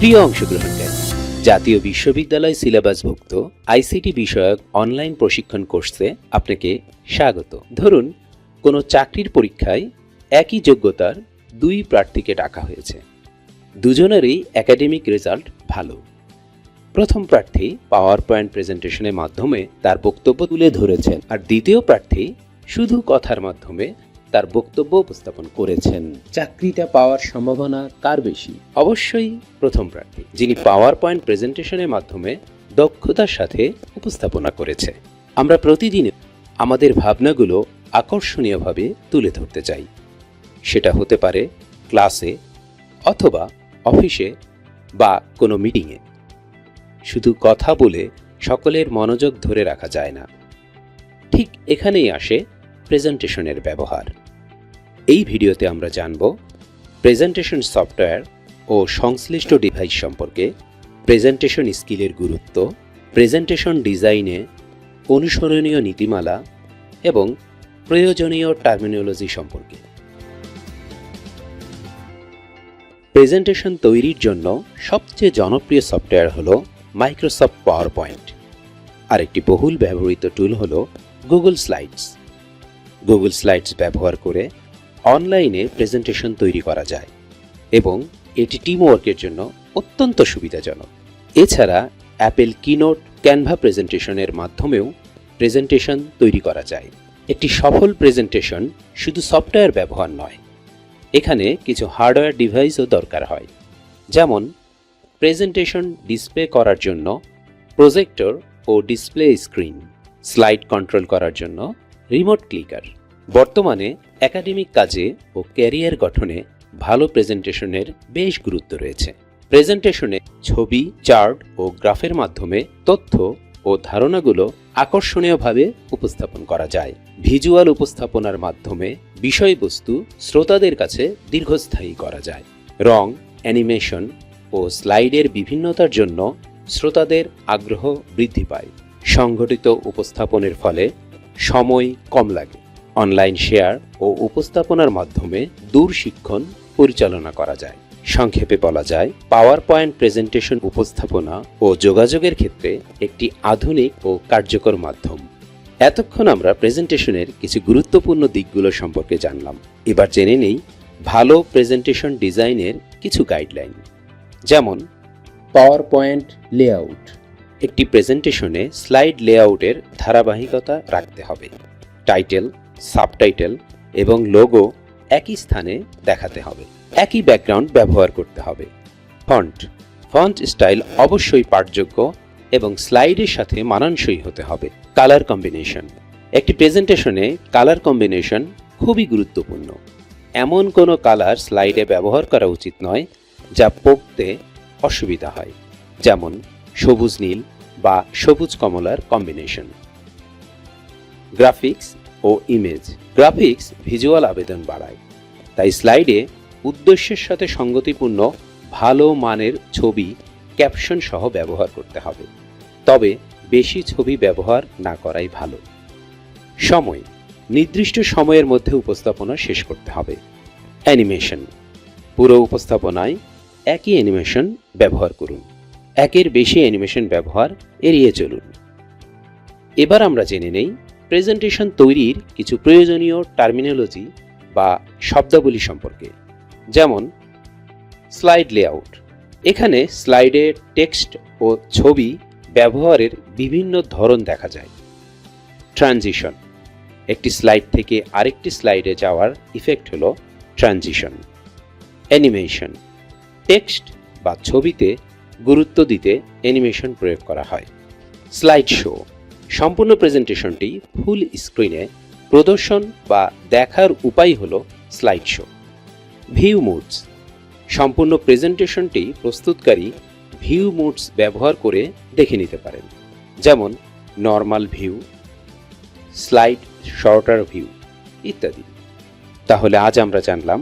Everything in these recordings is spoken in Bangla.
প্রিয় অংশগ্রহণকারী, জাতীয় বিশ্ববিদ্যালয় সিলেবাসভুক্ত আইসিটি বিষয়ক অনলাইন প্রশিক্ষণ কোর্সে আপনাকে স্বাগত। ধরুন, কোনো চাকরির পরীক্ষায় একই যোগ্যতার দুই প্রার্থীকে ডাকা হয়েছে। দুজনেরই একাডেমিক রেজাল্ট ভালো। প্রথম প্রার্থী পাওয়ার পয়েন্ট প্রেজেন্টেশনের মাধ্যমে তার বক্তব্য তুলে ধরেছেন, আর দ্বিতীয় প্রার্থী শুধু কথার মাধ্যমে তার বক্তব্য উপস্থাপন করেছেন। চাকরিটা পাওয়ার সম্ভাবনা কার বেশি? অবশ্যই প্রথম প্রার্থী, যিনি পাওয়ার পয়েন্ট প্রেজেন্টেশনের মাধ্যমে দক্ষতার সাথে উপস্থাপনা করেছে। আমরা প্রতিদিন আমাদের ভাবনাগুলো আকর্ষণীয়ভাবে তুলে ধরতে চাই। সেটা হতে পারে ক্লাসে অথবা অফিসে বা কোনো মিটিংয়ে। শুধু কথা বলে সকলের মনোযোগ ধরে রাখা যায় না। ঠিক এখানেই আসে প্রেজেন্টেশনের ব্যবহার। এই ভিডিওতে আমরা জানব প্রেজেন্টেশন সফটওয়্যার ও সংশ্লিষ্ট ডিভাইস সম্পর্কে, প্রেজেন্টেশন স্কিলের গুরুত্ব, প্রেজেন্টেশন ডিজাইনে অনুসরণীয় নীতিমালা এবং প্রয়োজনীয় টার্মিনোলজি সম্পর্কে। প্রেজেন্টেশন তৈরির জন্য সবচেয়ে জনপ্রিয় সফটওয়্যার হল মাইক্রোসফট পাওয়ার পয়েন্ট। আরেকটি বহুল ব্যবহৃত টুল হল গুগল স্লাইডস। গুগল স্লাইডস ব্যবহার করে অনলাইনে প্রেজেন্টেশন তৈরি করা যায় এবং এটি টিম ওয়ার্কের জন্য অত্যন্ত সুবিধাজনক। এছাড়া অ্যাপেল কিনোট, ক্যানভা প্রেজেন্টেশনের মাধ্যমেও প্রেজেন্টেশন তৈরি করা যায়। একটি সফল প্রেজেন্টেশন শুধু সফটওয়্যার ব্যবহার নয়, এখানে কিছু হার্ডওয়্যার ডিভাইসও দরকার হয়। যেমন প্রেজেন্টেশন ডিসপ্লে করার জন্য প্রজেক্টর ও ডিসপ্লে স্ক্রিন, স্লাইড কন্ট্রোল করার জন্য রিমোট ক্লিকার। বর্তমানে একাডেমিক কাজে ও ক্যারিয়ার গঠনে ভালো প্রেজেন্টেশনের বেশ গুরুত্ব রয়েছে। প্রেজেন্টেশনে ছবি, চার্ট ও গ্রাফের মাধ্যমে তথ্য ও ধারণাগুলো আকর্ষণীয়ভাবে উপস্থাপন করা যায়। ভিজুয়াল উপস্থাপনার মাধ্যমে বিষয়বস্তু শ্রোতাদের কাছে দীর্ঘস্থায়ী করা যায়। রং, অ্যানিমেশন ও স্লাইডের বিভিন্নতার জন্য শ্রোতাদের আগ্রহ বৃদ্ধি পায়। সংগঠিত উপস্থাপনের ফলে সময় কম লাগে। অনলাইন শেয়ার ও উপস্থাপনার মাধ্যমে দূর শিক্ষণ পরিচালনা করা যায়। সংক্ষেপে বলা যায়, পাওয়ার পয়েন্ট প্রেজেন্টেশন উপস্থাপনা ও যোগাযোগের ক্ষেত্রে একটি আধুনিক ও কার্যকর মাধ্যম। এতক্ষণ আমরা প্রেজেন্টেশনের কিছু গুরুত্বপূর্ণ দিকগুলো সম্পর্কে জানলাম। এবার জেনে নেই ভালো প্রেজেন্টেশন ডিজাইনের কিছু গাইডলাইন। যেমন পাওয়ার পয়েন্ট লেআউট। একটি প্রেজেন্টেশনে স্লাইড লেআউটের ধারাবাহিকতা রাখতে হবে। টাইটেল, সাবটাইটেল এবং লোগো একই স্থানে দেখাতে হবে। একই ব্যাকগ্রাউন্ড ব্যবহার করতে হবে। ফন্ট স্টাইল অবশ্যই পাঠযোগ্য এবং স্লাইডের সাথে মানানসই হতে হবে। Colour combination. একটি প্রেজেন্টেশনে কালার কম্বিনেশন খুবই গুরুত্বপূর্ণ। এমন কোনো কালার স্লাইডে ব্যবহার করা উচিত নয় যা পড়তে অসুবিধা হয়, যেমন সবুজ নীল বা সবুজ কমলার কম্বিনেশন। গ্রাফিক্স ও ইমেজ। গ্রাফিক্স ভিজুয়াল আবেদন বাড়ায়, তাই স্লাইডে উদ্দেশ্যের সাথে সঙ্গতিপূর্ণ ভালো মানের ছবি, ক্যাপশন সহ ব্যবহার করতে হবে। তবে বেশি ছবি ব্যবহার না করাই ভালো। সময়। নির্দিষ্ট সময়ের মধ্যে উপস্থাপনা শেষ করতে হবে। অ্যানিমেশন। পুরো উপস্থাপনায় একই অ্যানিমেশন ব্যবহার করুন। একের বেশি অ্যানিমেশন ব্যবহার এড়িয়ে চলুন। এবার আমরা জেনে নেই প্রেজেন্টেশন তৈরির কিছু প্রয়োজনীয় টার্মিনোলজি বা শব্দাবলী সম্পর্কে। যেমন স্লাইড লেআউট। এখানে স্লাইডে টেক্সট ও ছবি ব্যবহারের বিভিন্ন ধরন দেখা যায়। ট্রানজিশন। একটি স্লাইড থেকে আরেকটি স্লাইডে যাওয়ার ইফেক্ট হলো ট্রানজিশন। অ্যানিমেশন। টেক্সট বা ছবিতে গুরুত্ব দিতে অ্যানিমেশন প্রয়োগ করা হয়। Slide show. সম্পূর্ণ প্রেজেন্টেশনটি ফুল স্ক্রিনে প্রদর্শন বা দেখার উপায় হলো স্লাইড শো। View moods. সম্পূর্ণ প্রেজেন্টেশনটি প্রস্তুতকারী ভিউ মুডস ব্যবহার করে দেখে নিতে পারেন, যেমন normal view, slide sorter view ইত্যাদি। তাহলে আজ আমরা জানলাম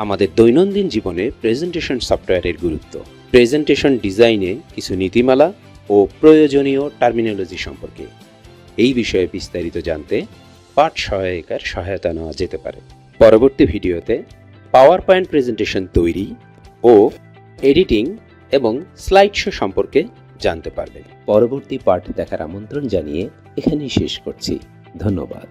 আমাদের দৈনন্দিন জীবনে প্রেজেন্টেশন সফটওয়্যারের গুরুত্ব, প্রেজেন্টেশন ডিজাইনে কিছু নীতিমালা ও প্রয়োজনীয় টার্মিনোলজি সম্পর্কে। এই বিষয়ে বিস্তারিত জানতে পাঠ সহায়িকার সহায়তা নেওয়া যেতে পারে। পরবর্তী ভিডিওতে পাওয়ার পয়েন্ট প্রেজেন্টেশন তৈরি ও এডিটিং এবং স্লাইড শো সম্পর্কে জানতে পারবেন। পরবর্তী পাঠ দেখার আমন্ত্রণ জানিয়ে এখানেই শেষ করছি। ধন্যবাদ।